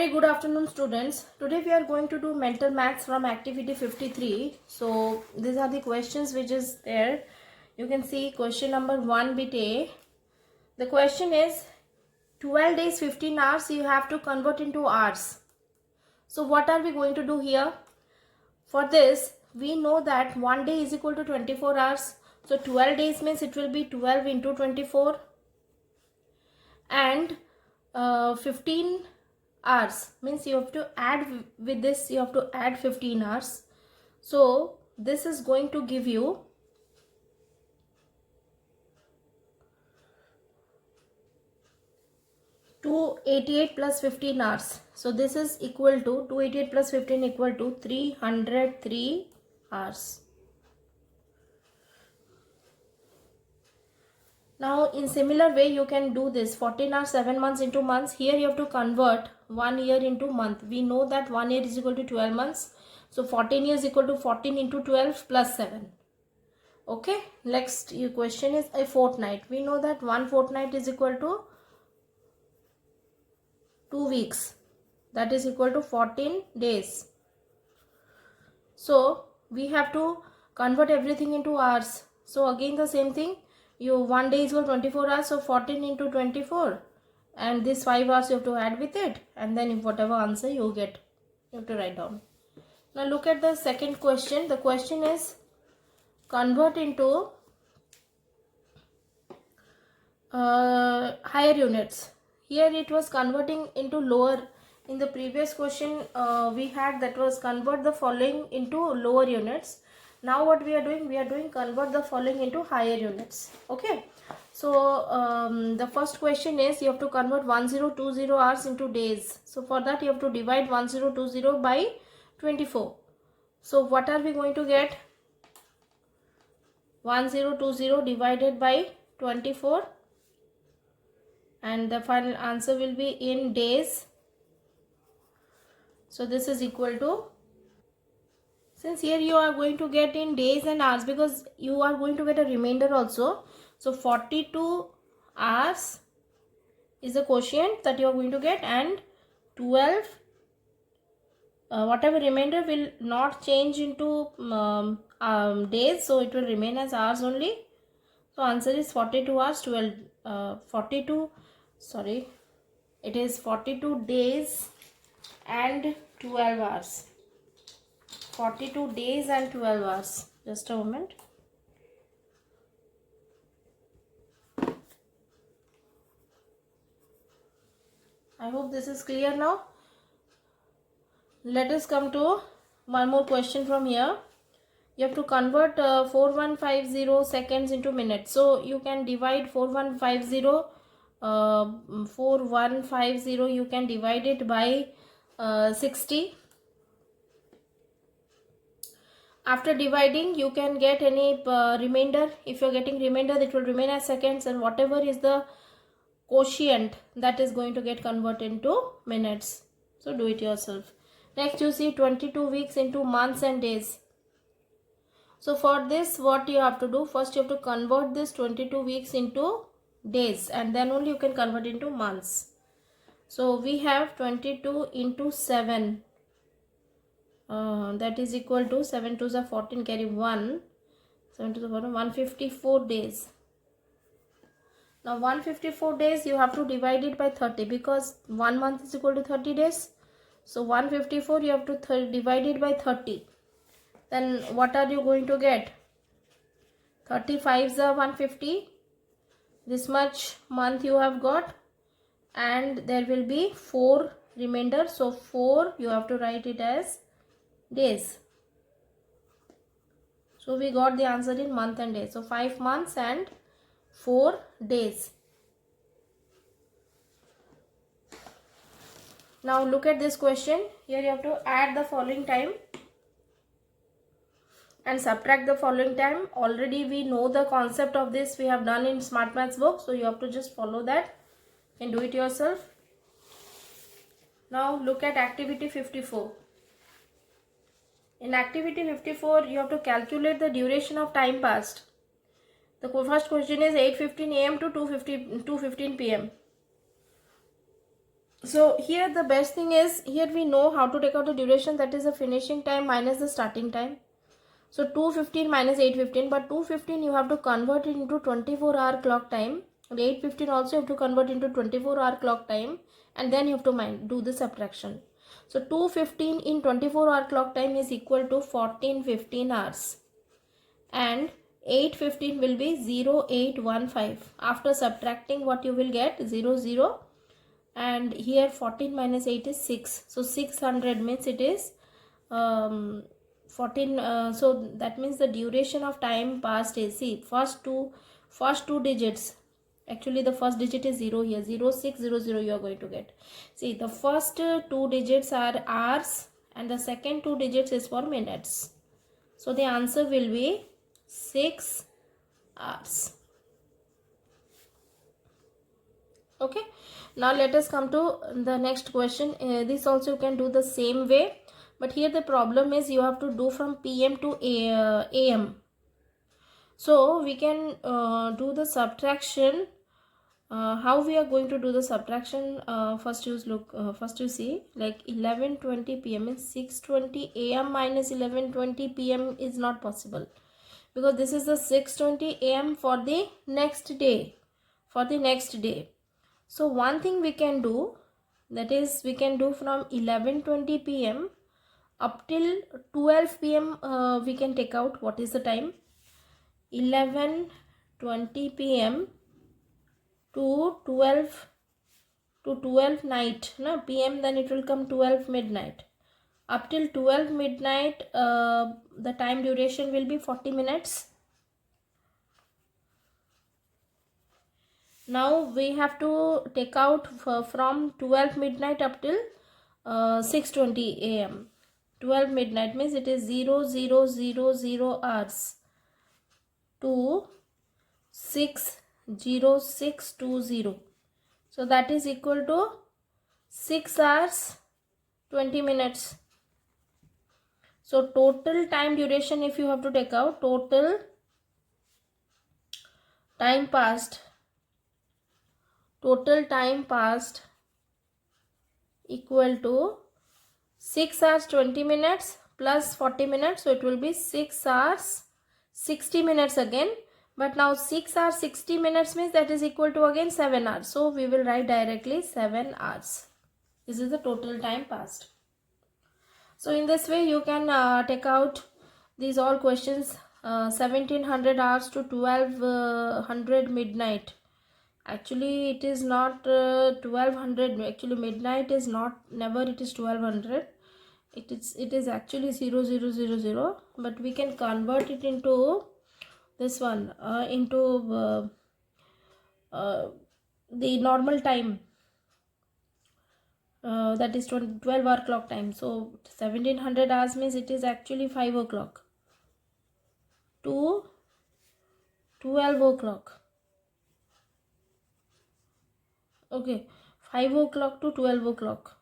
Very good afternoon, students. Today we are going to do mental maths from activity 53. So these are the questions which is there. You can see question number 1 bit A. The question is 12 days 15 hours you have to convert into hours. So what are we going to do here? For this we know that 1 day is equal to 24 hours. So 12 days means it will be 12 into 24 and 15 hours means you have to add with this, you have to add 15 hours. So this is going to give you 288 plus 15 hours. So this is equal to 288 plus 15 equal to 303 hours. Now in similar way you can do this 14 hours 7 months into months. Here you have to convert 1 year into month. We know that 1 year is equal to 12 months. So 14 years equal to 14 into 12 plus 7. Okay, next your question is a fortnight. We know that 1 fortnight is equal to 2 weeks. That is equal to 14 days. So we have to convert everything into hours. So again the same thing. You 1 day is equal to 24 hours. So 14 into 24. And this 5 hours you have to add with it. And then if whatever answer you get, you have to write down. Now look at the second question. The question is convert into higher units. Here it was converting into lower. In the previous question we had that was convert the following into lower units. Now what we are doing? We are doing convert the following into higher units. Okay. So the first question is you have to convert 1020 hours into days. So for that you have to divide 1020 by 24. So what are we going to get? 1020 divided by 24. And the final answer will be in days. So this is equal to, since here you are going to get in days and hours because you are going to get a remainder also. So 42 hours is the quotient that you are going to get, and 12 whatever remainder will not change into days, so it will remain as hours only. So answer is 42 hours 12 it is 42 days and 12 hours. 42 days and 12 hours. Just a moment. I hope this is clear now. Let us come to one more question from here. You have to convert 4150 seconds into minutes. So you can divide 4150 you can divide it by 60. After dividing you can get any remainder. If you are getting remainder, it will remain as seconds, and whatever is the quotient that is going to get converted into minutes. So do it yourself. Next you see 22 weeks into months and days. So for this what you have to do? First you have to convert this 22 weeks into days, and then only you can convert into months. So we have 22 into 7. That is equal to 7 2s are 14, carry 1. 7 2s are 14, 154 days. Now 154 days you have to divide it by 30 because 1 month is equal to 30 days. So 154 you have to divide it by 30. Then what are you going to get? 35 is 150. This much month you have got, and there will be 4 remainder. So 4 you have to write it as days. So we got the answer in month and days. So 5 months and 4 days. Now look at this question. Here you have to add the following time and subtract the following time. Already we know the concept of this. We have done in Smart Maths book. So you have to just follow that and do it yourself. Now look at activity 54. In activity 54, you have to calculate the duration of time passed. The first question is 8:15 AM to 2:15 PM. So here the best thing is, here we know how to take out the duration, that is the finishing time minus the starting time. So 215 minus 815, but 215 you have to convert it into 24-hour clock time, and 815 also you have to convert into 24-hour clock time, and then you have to do the subtraction. So 215 in 24-hour clock time is equal to 1415 hours, and 815 will be 0815. After subtracting, what you will get? 00, and here 14 minus 8 is 6, so 600 means it is 14. So that means the duration of time passed is, see, first two digits, actually the first digit is 0 here, 0600 you are going to get. See, the first two digits are hours and the second two digits is for minutes, so the answer will be 6 hours. Okay, now let us come to the next question. This also you can do the same way, but here the problem is you have to do from PM to AM. So we can do the subtraction. How we are going to do the subtraction? First you see, like 11:20 PM is 6:20 AM minus 11:20 PM is not possible, because this is the 6:20 AM for the next day. So one thing we can do, that is we can do from 11:20 PM up till 12 PM. We can take out what is the time. 11:20 PM to 12 night, no PM, then it will come 12 midnight. Up till 12 midnight, the time duration will be 40 minutes. Now we have to take out from 12 midnight up till 6:20 AM. 12 midnight means it is 0000 hours to 60620. So that is equal to 6 hours 20 minutes. So total time duration, if you have to take out, total time passed equal to 6 hours 20 minutes plus 40 minutes, so it will be 6 hours 60 minutes again. But now 6 hours 60 minutes means that is equal to again 7 hours, so we will write directly 7 hours. This is the total time passed. So in this way you can take out these all questions. 1700 hours to 1200 midnight. Actually it is not 1200. Actually midnight is not, never it is 1200. It is actually 0000, but we can convert it into this one, into the normal time, that is 12-hour clock time. So 1700 hours means it is actually 5 o'clock to 12 o'clock. Okay, 5 o'clock to 12 o'clock.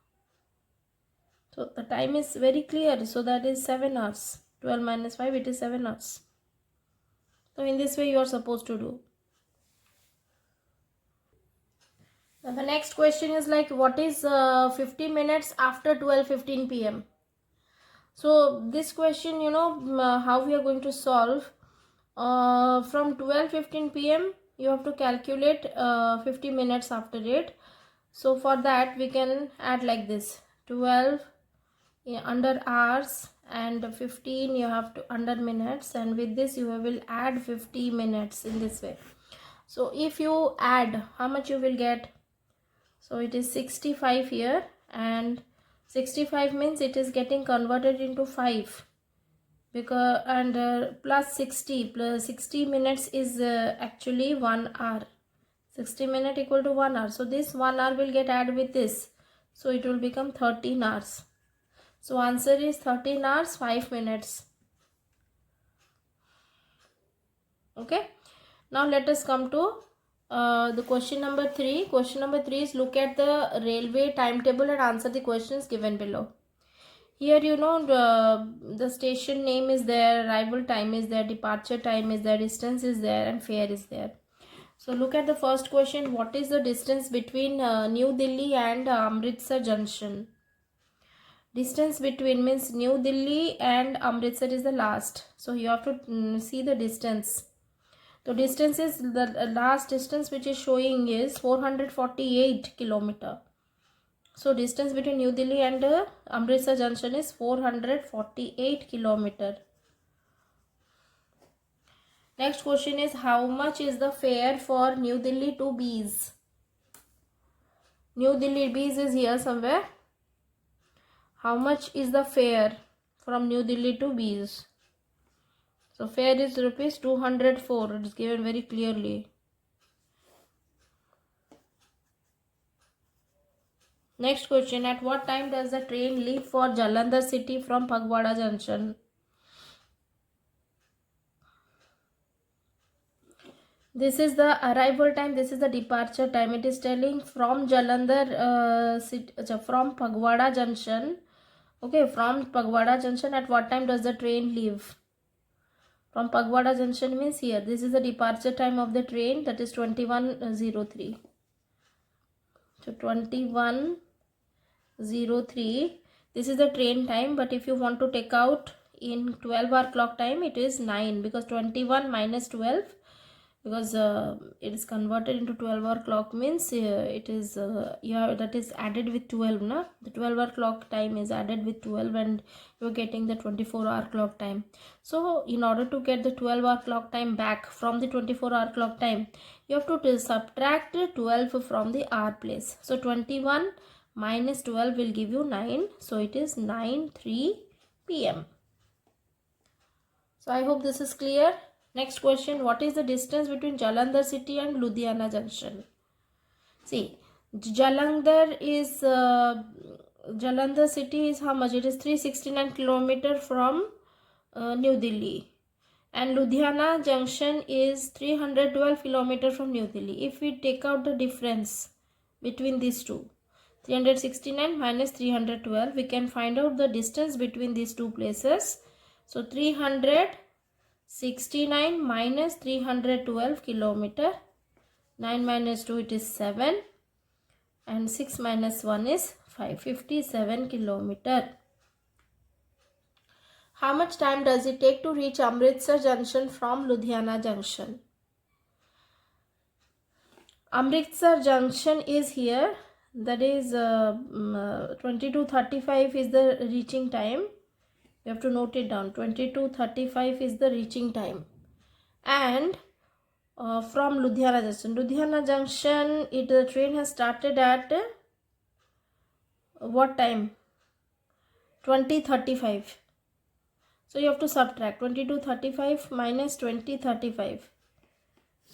So the time is very clear. So that is 7 hours. 12 minus 5, it is 7 hours. So in this way you are supposed to do. Now the next question is like, what is 50 minutes after 12:15 PM? So this question, you know, how we are going to solve. From 12:15 PM you have to calculate 50 minutes after it. So for that we can add like this: 12 under hours and 15 you have to under minutes, and with this you will add 50 minutes in this way. So if you add, how much you will get? So it is 65 here, and 65 means it is getting converted into 5, because and plus 60 minutes is actually 1 hour. 60 minutes equal to 1 hour. So this 1 hour will get added with this, so it will become 13 hours. So answer is 13 hours 5 minutes. Okay, now let us come to the question number 3. Question number 3 is, look at the railway timetable and answer the questions given below. Here you know the station name is there, arrival time is there, departure time is there, distance is there, and fare is there. So look at the first question. What is the distance between New Delhi and Amritsar Junction? Distance between means New Delhi and Amritsar is the last. So you have to see the distance. The distance is the last distance which is showing is 448 kilometer. So distance between New Delhi and Amritsar Junction is 448 kilometer. Next question is how much is the fare for New Delhi to Bees? New Delhi Bees is here somewhere. How much is the fare from New Delhi to Bees? So fare is rupees 204. It is given very clearly. Next question. At what time does the train leave for Jalandhar city from Phagwada Junction? This is the arrival time. This is the departure time. It is telling from Jalandhar from Phagwada Junction. Okay, from Phagwada Junction at what time does the train leave? From Phagwada Junction means here. This is the departure time of the train, that is 21:03. So 21:03. This is the train time, but if you want to take out in 12-hour clock time, it is 9 because 21 minus 12, because it is converted into 12-hour clock means it is that is added with 12 na. The 12-hour clock time is added with 12 and you are getting the 24-hour clock time. So in order to get the 12-hour clock time back from the 24-hour clock time, you have to subtract 12 from the hour place. So 21 minus 12 will give you 9. So it is 9:03 p.m. So I hope this is clear. Next question. What is the distance between Jalandhar city and Ludhiana Junction? See, Jalandhar city is how much? It is 369 kilometer from New Delhi. And Ludhiana Junction is 312 kilometer from New Delhi. If we take out the difference between these two, 369 minus 312, we can find out the distance between these two places. So 369 minus 312 kilometer. 9 minus 2 it is 7 and 6 minus 1 is 557 kilometer. How much time does it take to reach Amritsar Junction from Ludhiana Junction? Amritsar Junction is here, that is 22:35 is the reaching time. You have to note it down. 22:35 is the reaching time. And from Ludhiana Junction, the train has started at what time? 20:35. So you have to subtract 22:35 minus 20:35.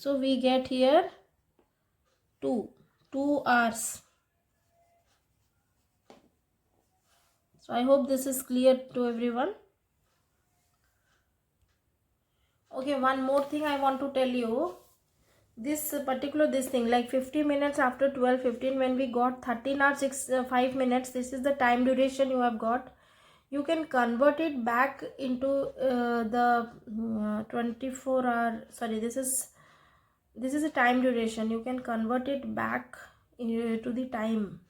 So we get here 2 hours. So I hope this is clear to everyone. Okay, one more thing I want to tell you. This thing, like 50 minutes after 12:15, when we got 13 hours 5 minutes, this is the time duration you have got. You can convert it back into the 24 hour, sorry, this is a time duration. You can convert it back to the time.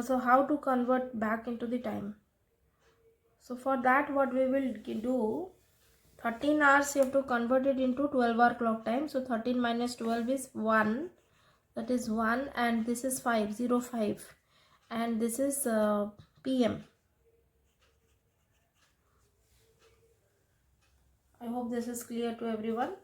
So how to convert back into the time? So for that, what we will do, 13 hours you have to convert it into 12-hour clock time. So 13 minus 12 is 1, that is 1, and this is 5:05, and this is PM. I hope this is clear to everyone.